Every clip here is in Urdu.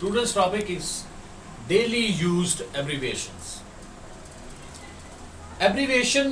Today's topic is daily used abbreviations. Abbreviation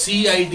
CID,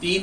3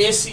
AC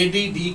ADD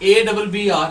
ABBR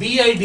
BID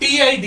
TID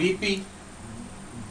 BP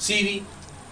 CV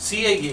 CIA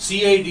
CID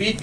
BP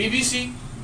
BBC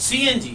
CNG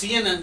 CNN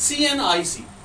CNIC,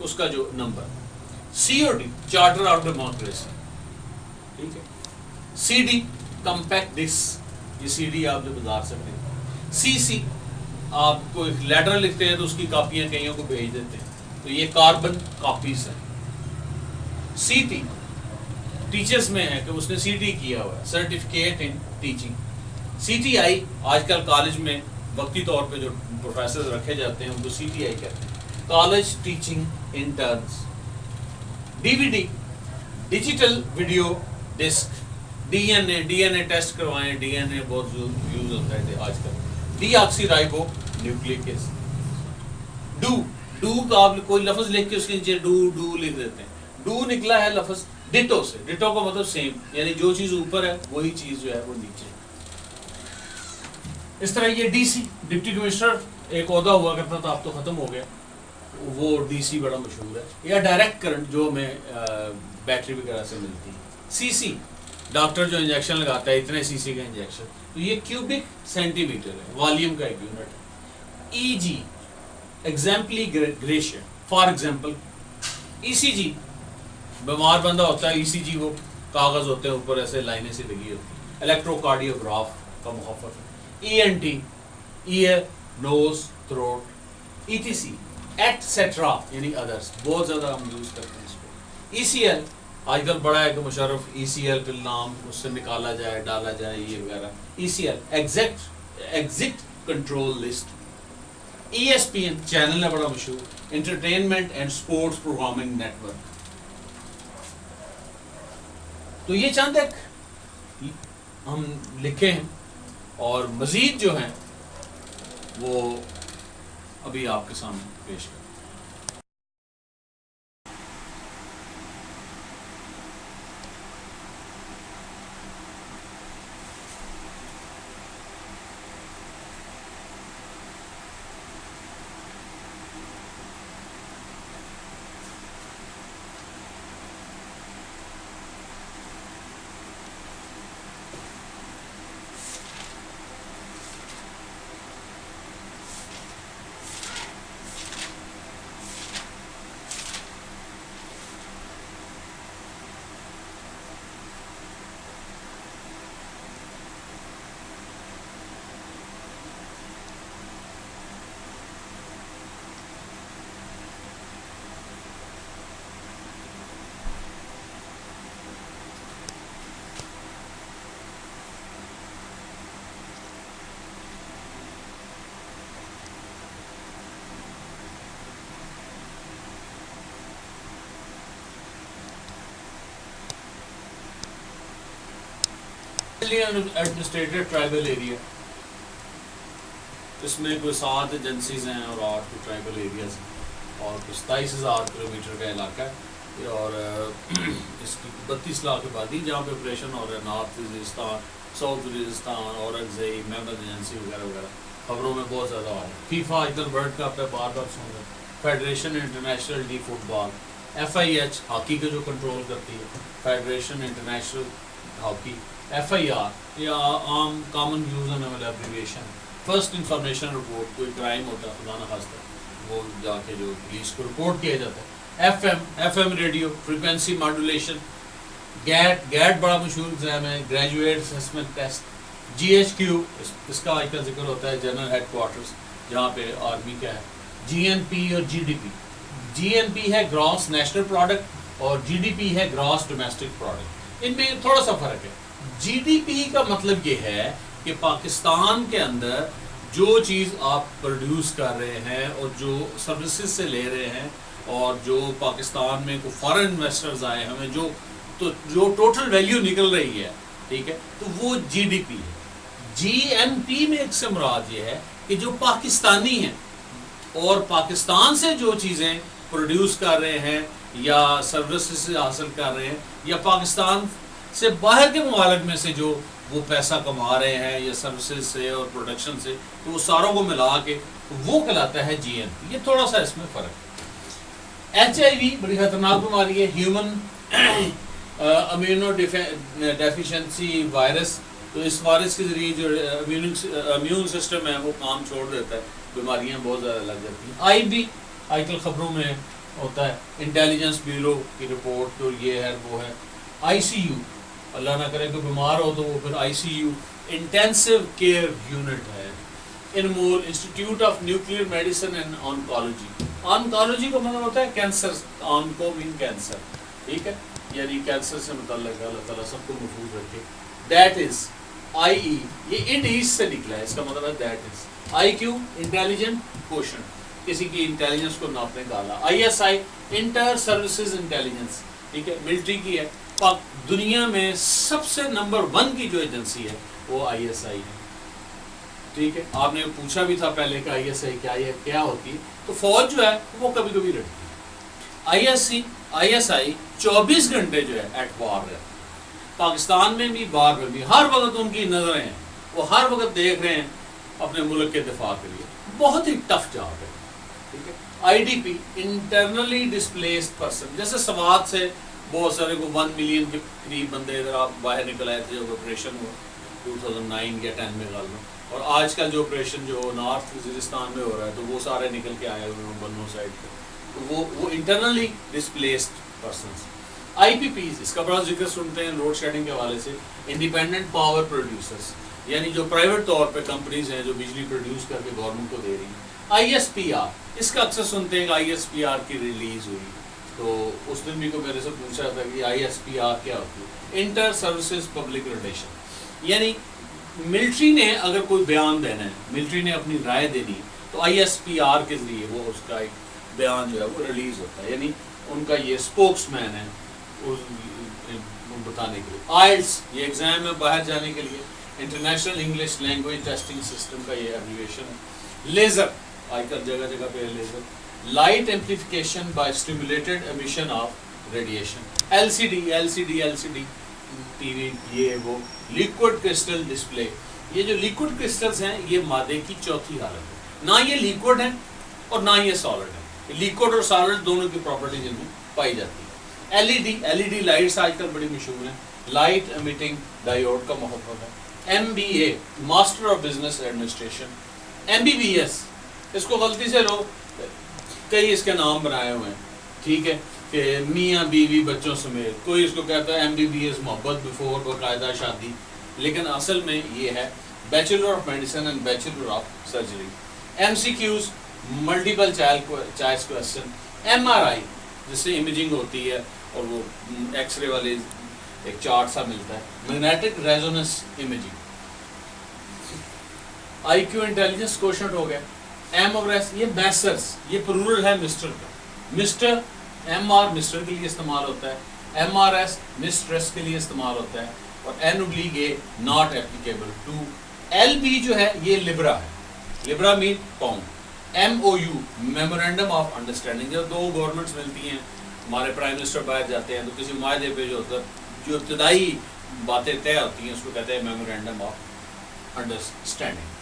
اس کا جو number. COD charter of democracy, ٹھیک ہے. CD کمپیکٹ ڈسک, یہ CD آپ جو گزار سکتے ہیں. CC آپ کو ایک لیٹر لکھتے ہیں تو اس کی کاپیاں کئیوں کو بھیج دیتے ہیں, تو یہ کاربن کاپیز ہیں. CT ٹیچرز میں ہے کہ اس نے CT کیا ہوا ہے, سرٹیفکیٹ ان ٹیچنگ. CTI آج کل کالج میں وقتی طور پہ جو پروفیسر رکھے جاتے ہیں ان کو CTI کہتے ہیں, college teaching interns. DVD digital video disc. DNA test کروائیں, DNA بہت یوز ہوتا ہے آج کل. Deoxyribonucleic acid. ڈو کا آپ کوئی لفظ لکھ کے اس کے نیچے ڈو لکھ دیتے ہیں. ڈو نکلا ہے لفظ ڈٹو سے. ڈٹو کا مطلب سیم, یعنی جو چیز اوپر ہے وہی چیز جو ہے وہ نیچے. اس طرح یہ DC ڈپٹی کمشنر ایک عہدہ ہوا کرتا تھا, اب تو ختم ہو گیا, وہ DC بڑا مشہور ہے. یا ڈائریکٹ کرنٹ جو ہمیں بیٹری وغیرہ سے ملتی ہے. CC ڈاکٹر جو انجیکشن لگاتا ہے اتنے CC کا انجیکشن, تو یہ کیوبک سینٹی میٹر ہے, والیوم کا ایک یونٹ ہے. EG exempli gratia, for example. ECG بیمار بندہ ہوتا ہے, ECG وہ کاغذ ہوتے ہیں اوپر ایسے لائنیں سے لگی ہوتی ہیں. الیکٹرو کارڈیوگراف کا مخفف. ENT ایئر, نوز, تھروٹ. ETC ایٹسیٹرا یعنی ادرس, بہت زیادہ ہم یوز کرتے ہیں اس کو. ECL آج کل بڑا ہے کہ مشرف ECL فی النام, اس سے نکالا جائے ڈالا جائے یہ وغیرہ. ECL exit control list. ESPN channel ہے بڑا مشہور, entertainment and sports programming network. تو یہ چند ایک ہم لکھے ہیں, اور مزید جو ہیں وہ ابھی آپ کے سامنے پیش کریں. ایڈمنسٹریٹڈ ٹرائبل ایریا, اس میں کوئی 7 ایجنسیز ہیں اور 8 ٹرائبل ایریاز ہیں, اور 27,000 کلومیٹر کا علاقہ ہے, اور اس کی 32 لاکھ آبادی, جہاں پہ آپریشن ہو رہا ہے نارتھ وزیرستان, ساؤتھ وزیرستان, اورنگزئی, محمد ایجنسی وغیرہ وغیرہ, خبروں میں بہت زیادہ آ رہا ہے. فیفا آج کل ورلڈ کپ ہے, بار بار سن رہے ہیں. فیڈریشن انٹرنیشنل ڈی فٹ بال. FIH ہاکی کو جو کنٹرول کرتی ہے, فیڈریشن انٹرنیشنل ہاکی. FIR یا عام کامن یوز ہونے والا ایبریویشن. فرسٹ انفارمیشن رپورٹ, کوئی کرائم ہوتا ہے خدا نخواستہ, وہ جا کے جو پولیس کو رپورٹ کیا جاتا ہے. FM radio frequency modulation. GAT بڑا مشہور ایگزام ہے, گریجویٹ اسسمنٹ ٹیسٹ. GHQ اس کا آج کا ذکر ہوتا ہے, جنرل ہیڈ کوارٹرز جہاں پہ آرمی کا ہے. GNP اور GDP. GNP ہے گراس نیشنل پروڈکٹ اور GDP ہے گراس ڈومیسٹک پروڈکٹ. ان میں تھوڑا سا فرق ہے. GDP کا مطلب یہ ہے کہ پاکستان کے اندر جو چیز آپ پروڈیوس کر رہے ہیں اور جو سروسز سے لے رہے ہیں, اور جو پاکستان میں کوئی فارن انویسٹرز آئے ہیں, ہمیں جو ٹوٹل ویلیو نکل رہی ہے, ٹھیک ہے, تو وہ GDP ہے. GNP میں ایک سے مراد یہ ہے کہ جو پاکستانی ہیں اور پاکستان سے جو چیزیں پروڈیوس کر رہے ہیں یا سروسز سے حاصل کر رہے ہیں, یا پاکستان سے باہر کے ممالک میں سے جو وہ پیسہ کما رہے ہیں یا سروسز سے اور پروڈکشن سے, تو وہ ساروں کو ملا کے وہ کہلاتا ہے GNP. یہ تھوڑا سا اس میں فرق ہے. HIV بڑی خطرناک بیماری ہے, ہیومن امیونو ڈیفیشنسی وائرس. تو اس وائرس کے ذریعے جو امیون سسٹم ہے وہ کام چھوڑ دیتا ہے, بیماریاں بہت زیادہ لگ جاتی ہیں. IB آج کل خبروں میں ہوتا ہے انٹیلیجنس بیورو کی رپورٹ تو یہ ہے وہ ہے. آئی سی یو, اللہ نہ کرے کہ بیمار ہو تو وہ پھر I C U intensive care unit ہے. Anmol institute of nuclear medicine and oncology. Oncology کا مطلب ہوتا ہے کینسر, آنکو مین کینسر, ٹھیک ہے, یعنی کینسر سے متعلق اللہ تعالیٰ سب کو محفوظ رکھے. دیٹ از آئی ای, یہ اٹ از سے نکلا ہے, اس کا مطلب ہے that is. I Q intelligent کوشن, کسی کی انٹیلیجنس کو ناپنے کا آلہ. I S I inter services intelligence, ٹھیک ہے, ملٹری کی ہے. دنیا میں سب سے نمبر 1 کی جو ایجنسی ہے وہ آئی ایس آئی ہے, ٹھیک ہے. آپ نے پوچھا بھی تھا پہلے کہ آئی ایس آئی کیا ہوتی ہے, تو فوج جو ہے وہ کبھی کبھی رہتی ہے. آئی ایس آئی 24 گھنٹے جو ہے ایٹ وار ہے, پاکستان میں بھی بار میں بھی ہر وقت ان کی نظریں ہیں, وہ ہر وقت دیکھ رہے ہیں اپنے ملک کے دفاع کے لیے. بہت ہی ٹف جاب ہے, ٹھیک ہے. I D P internally displaced person, جیسے سوات سے بہت سارے کو 1 ملین کے قریب بندے ادھر آپ باہر نکل آئے تھے جب آپریشن ہوا 2009 یا 10 میں غالباً, اور آج کل جو آپریشن جو نارتھ وزیرستان میں ہو رہا ہے تو وہ سارے نکل کے آئے ہوئے ہیں بنو سائڈ پہ, تو وہ انٹرنلی ڈسپلیسڈ پرسنس. آئی پی پیز, اس کا بڑا ذکر سنتے ہیں لوڈ شیڈنگ کے حوالے سے. انڈیپینڈنٹ پاور پروڈیوسرس, یعنی جو پرائیویٹ طور پہ کمپنیز ہیں جو بجلی پروڈیوس کر کے گورنمنٹ کو دے رہی ہیں. آئی ایس پی آر, اس کا اکثر سنتے ہیں کہ آئی ایس پی آر کی ریلیز ہوئی, تو اس دن بھی کو میرے سے پوچھا تھا کہ آئی ایس پی آر کیا ہوتی ہے. انٹر سروسز پبلک ریلیشن, یعنی ملٹری نے اگر کوئی بیان دینا ہے, ملٹری نے اپنی رائے دینی ہے, تو آئی ایس پی آر کے ذریعے وہ اس کا ایک بیان جو ہے وہ ریلیز ہوتا ہے, یعنی ان کا یہ اسپوکس مین ہے بتانے کے لیے. آئلس, یہ ایگزام ہے باہر جانے کے لیے, international English language testing system کا یہ ایبریویشن ہے. لیزر, آج کل جگہ جگہ پہ laser. Light amplification by stimulated emission of radiation. L C D T V, یہ وہ. لیکوڈ کرسٹل ڈسپلے, یہ جو لیکوڈ کرسٹلز ہیں یہ مادے کی چوتھی حالت ہے, نہ یہ لیکوڈ ہے اور نہ یہ سالڈ ہے. لیکوڈ اور سالڈ دونوں کی پراپرٹیز ان میں پائی جاتی ہے. ایل ای ڈی لائٹس آج کل بڑی مشہور ہیں, لائٹ ایمیٹنگ ڈائیوڈ کا محفظ ہے. M B A, master of business administration. M B B S, اس کو غلطی سے لوگ کئی اس کے نام بنائے ہوئے ہیں, ٹھیک ہے, کہ میاں بیوی بچوں سمیت. کوئی اس کو کہتا ہے ایم بی بی ایس محبت بفور باقاعدہ شادی, لیکن اصل میں یہ ہے bachelor of medicine and bachelor of surgery. M C Qs, multiple choice question. M R I, جس سے امیجنگ ہوتی ہے اور وہ ایکس رے والے ایک چارٹ سا ملتا ہے. Magnetic resonance imaging. I Q intelligence quotient ہو گیا. ایم اور ایس, یہ میسرس, یہ پلورل ہے مسٹر کا. مسٹر, ایم آر مسٹر کے لیے استعمال ہوتا ہے, ایم آر ایس مسٹریس کے لیے استعمال ہوتا ہے, اور N oblique A not applicable to. L B جو ہے یہ لبرا ہے, لبرا مین pound. M O U memorandum of understanding, جب دو گورنمنٹس ملتی ہیں, ہمارے پرائم منسٹر باہر جاتے ہیں تو کسی معاہدے پہ جو ہوتا ہے جو ابتدائی باتیں طے ہوتی ہیں اس کو کہتے ہیں میمورینڈم آف انڈرسٹینڈنگ.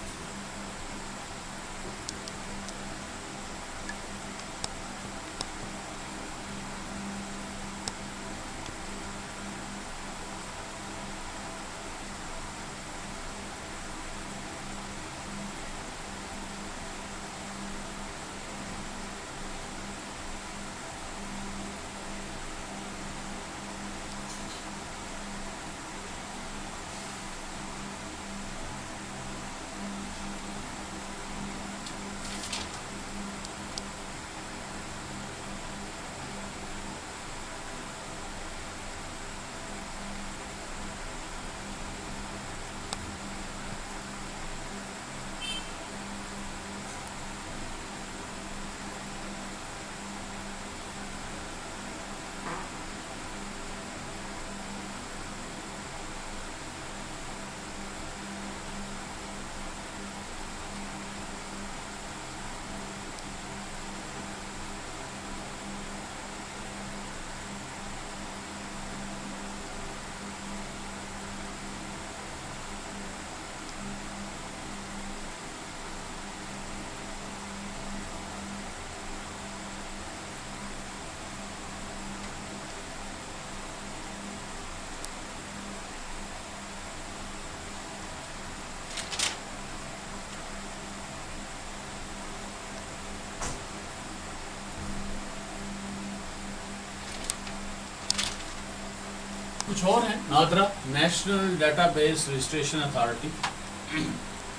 کچھ اور ہیں. NADRA national data base registration authority.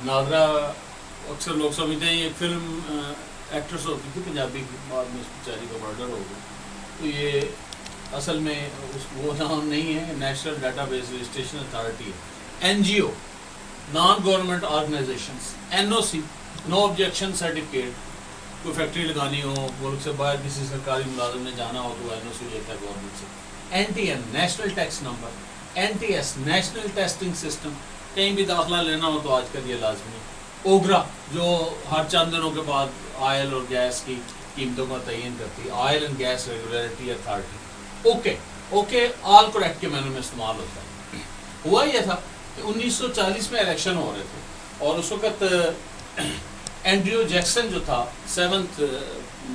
NADRA اکثر لوگ سمجھتے ہیں ایک فلم ایکٹریس ہوتی تھی پنجابی کی, بعد میں اس بیچاری کا مرڈر ہو گیا. تو یہ اصل میں وہ نام نہیں ہے, national data base registration authority ہے. این جی او, نان گورنمنٹ آرگنائزیشنز. این او سی, نو آبجیکشن سرٹیفکیٹ. کوئی فیکٹری لگانی ہو, ملک سے باہر کسی سرکاری ملازم نے جانا ہو تو این او سی لیتا ہے گورنمنٹ سے. N T N, national tax number. N T S, national testing system, کہیں بھی داخلہ لینا ہو تو آج کل یہ لازمی ہے. اوگرا, جو ہر چند دنوں کے بعد آئل اور گیس کی قیمتوں کا تعین کرتی ہے, oil and gas regulatory authority. Okay, okay all correct کے معنی میں استعمال ہوتا ہے. ہوا یہ تھا کہ 1940 میں الیکشن ہو رہے تھے اور اس وقت اینڈریو جیکسن جو تھا 7th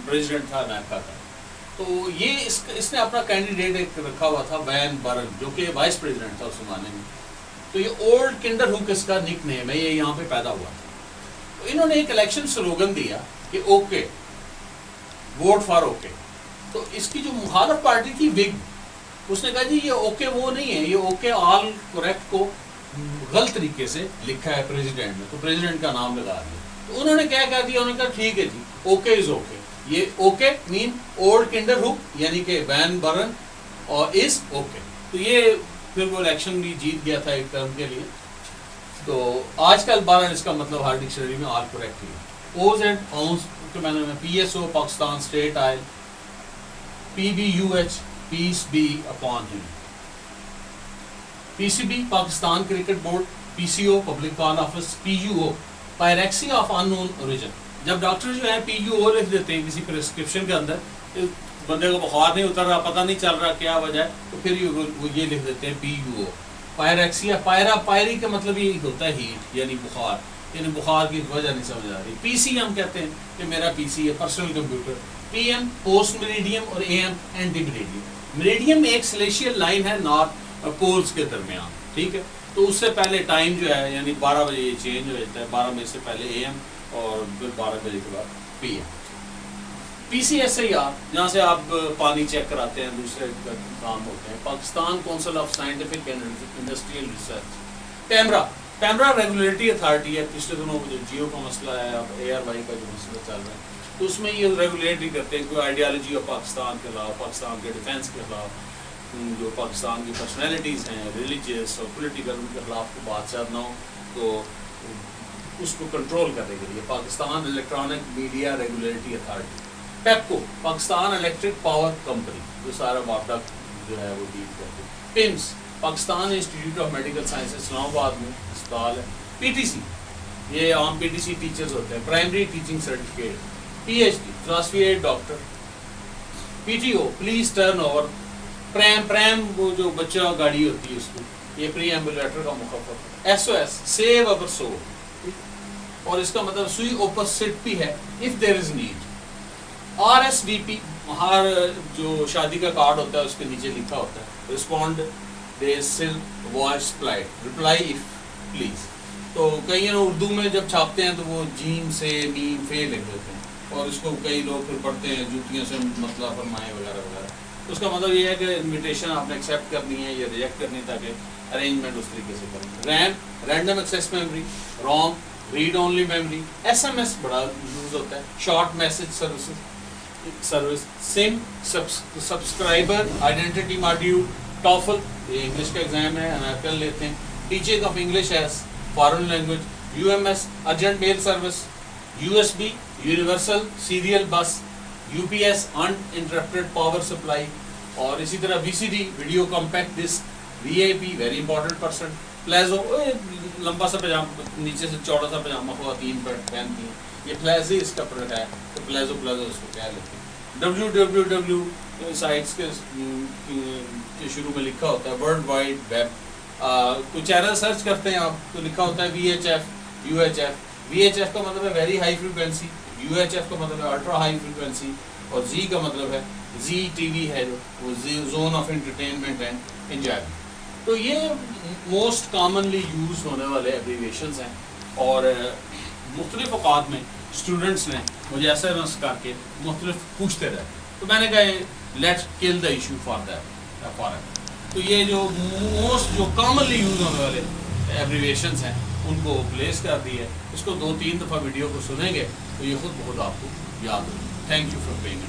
پریزیڈنٹ تھا امریکہ کا, تو یہ اس نے اپنا کینڈیڈیٹ ایک رکھا ہوا تھا وین برن, جو کہ وائس پریزیڈنٹ تھا اس زمانے میں. تو یہ اولڈ کنڈر ہوک اس کا نک نیم ہے, یہ یہاں پہ پیدا ہوا تھا. تو انہوں نے ایک الیکشن سلوگن دیا کہ اوکے, ووٹ فار اوکے. تو اس کی جو مخالف پارٹی تھی وگ, اس نے کہا جی یہ اوکے وہ نہیں ہے, یہ اوکے آل کریکٹ کو غلط طریقے سے لکھا ہے پریزیڈنٹ نے, تو پریزیڈنٹ کا نام لگا دیا. تو انہوں نے کیا کہہ دیا, انہوں نے کہا ٹھیک ہے جی, اوکے از اوکے. یہ اوکے مین اولڈ کنڈر ہوک, یعنی کہ وین برن اور از اوکے. تو یہ پھر وہ الیکشن بھی جیت گیا تھا ایک ٹرم کے لیے. تو آج کل بارہ اس کا مطلب ہر ڈکشنری میں آل کریکٹ ہی ہے. اوز اینڈ اونز کے میں نے P S O Pakistan State Oil, P B U H peace be upon him, P C B Pakistan Cricket Board, P C O public call office, P U O pyrexia of unknown origin. جب ڈاکٹر جو ہے پی یو او لکھ دیتے ہیں کسی پرسکرپشن کے اندر, بندے کو بخار نہیں اتر رہا, پتہ نہیں چل رہا کیا وجہ ہے, تو پھر وہ یہ لکھ دیتے ہیں پی یو او. پائریکسیا, پائری کا مطلب یہ ہوتا ہے ہیٹ یعنی بخار, یعنی بخار کی وجہ نہیں سمجھ آ رہی. پی سی ہم کہتے ہیں کہ میرا پی سی ہے, personal computer. P M post meridiem اور A M ante meridiem. Meridiem ایک سلیشیل لائن ہے نارتھ پولز کے درمیان, ٹھیک ہے. تو اس سے پہلے ٹائم جو ہے یعنی 12 بجے یہ چینج ہو جاتا ہے, 12 بجے سے پہلے اے ایم اور پھر 12 بجے کے بعد P M. P C S I R, جہاں سے آپ پانی چیک کراتے ہیں, دوسرے کام ہوتے ہیں. Pakistan council of scientific and industrial research. PEMRA, PEMRA regulatory authority ہے. پچھلے دنوں جو جیو کا مسئلہ ہے, اب اے آر وائی کا جو مسئلہ چل رہا ہے, تو اس میں یہ ریگولیٹری کرتے ہیں کوئی آئیڈیالوجی آف پاکستان کے خلاف, پاکستان کے ڈیفینس کے خلاف, جو پاکستان کی پرسنالٹیز ہیں ریلیجیس اور پولیٹیکل, ان کے خلاف کوئی بات چیت نہ ہو, تو اس کو کنٹرول کرنے کے لیے Pakistan Electronic Media Regulatory Authority. PEPCO, Pakistan Electric Power Company, جو سارا معاملہ جو ہے وہ ڈیل کرتی. PIMS, Pakistan Institute of Medical Sciences Islamabad میں اسپتال ہے. پی ٹی سی, یہ عام پی ٹی سی ٹیچرز ہوتے ہیں, primary teaching certificate. P H D, transfer doctor. P T O, police turn over. Pram وہ جو بچہ گاڑی ہوتی ہے اس کو, یہ پری ایمبولیٹر کا مخفف. S O S, save our soul, اور اس کا مطلب سوئی اوپوزٹ بھی ہے, if there is need. R S V P, ہر جو شادی کا کارڈ ہوتا ہے اس کے نیچے لکھا ہوتا ہے رسپونڈ بیسل وائس پلائٹ, رپلائی اف پلیز. تو کئی اردو میں جب چھاپتے ہیں تو وہ جیم سے میم فے لکھ دیتے ہیں, اور اس کو کئی لوگ پھر پڑھتے ہیں جوتیوں سے مطلب فرمائے وغیرہ وغیرہ. تو اس کا مطلب یہ ہے کہ انویٹیشن آپ نے ایکسیپٹ کرنی ہے یا ریجیکٹ کرنی ہے, تاکہ ارینجمنٹ اس طریقے سے کریں. RAM, random access memory. ROM, read only memory. S M S بڑا یوز ہوتا ہے, short message service. SIM, subscriber identity module. TOEFL, یہ انگلش کا ایگزام ہے, امریکن لیتے ہیں. Teaching of English as foreign language. U M S, urgent mail service. U S B, universal serial bus. U P S, uninterrupted power supply. اور اسی طرح V C D, video compact disc. وی آئی پی, ویری امپورٹنٹ پرسن. پلیزو, لمبا سا پاجامہ, نیچے سے چوڑا سا پاجامہ خواتین پہنتی ہیں, یہ پلیزی اس کا پروڈکٹ ہے, تو پلیزو اس کو کہہ لیتے ہیں. www سائٹس کے شروع میں لکھا ہوتا ہے ورلڈ وائڈ ویب. کوئی چینل سرچ کرتے ہیں آپ تو لکھا ہوتا ہے V H F, U H F. V H F کا مطلب ہے very high frequency, U H F کا مطلب ہے الٹرا ہائی فریکوینسی, اور زی کا مطلب ہے زی ٹی وی ہے, وہ zone of entertainment and enjoyment. تو یہ موسٹ کامنلی یوز ہونے والے ایبریویشنز ہیں, اور مختلف اوقات میں اسٹوڈنٹس نے مجھے ایسے رنس کر کے مختلف پوچھتے رہے, تو میں نے کہا لیٹس کل دا ایشو فار دیٹ. تو یہ جو موسٹ جو کامنلی یوز ہونے والے ایبریویشنس ہیں ان کو پلیس کر دی ہے. اس کو 2-3 دفعہ ویڈیو کو سنیں گے تو یہ خود بخود آپ کو یاد ہوگی. Thank you for playing.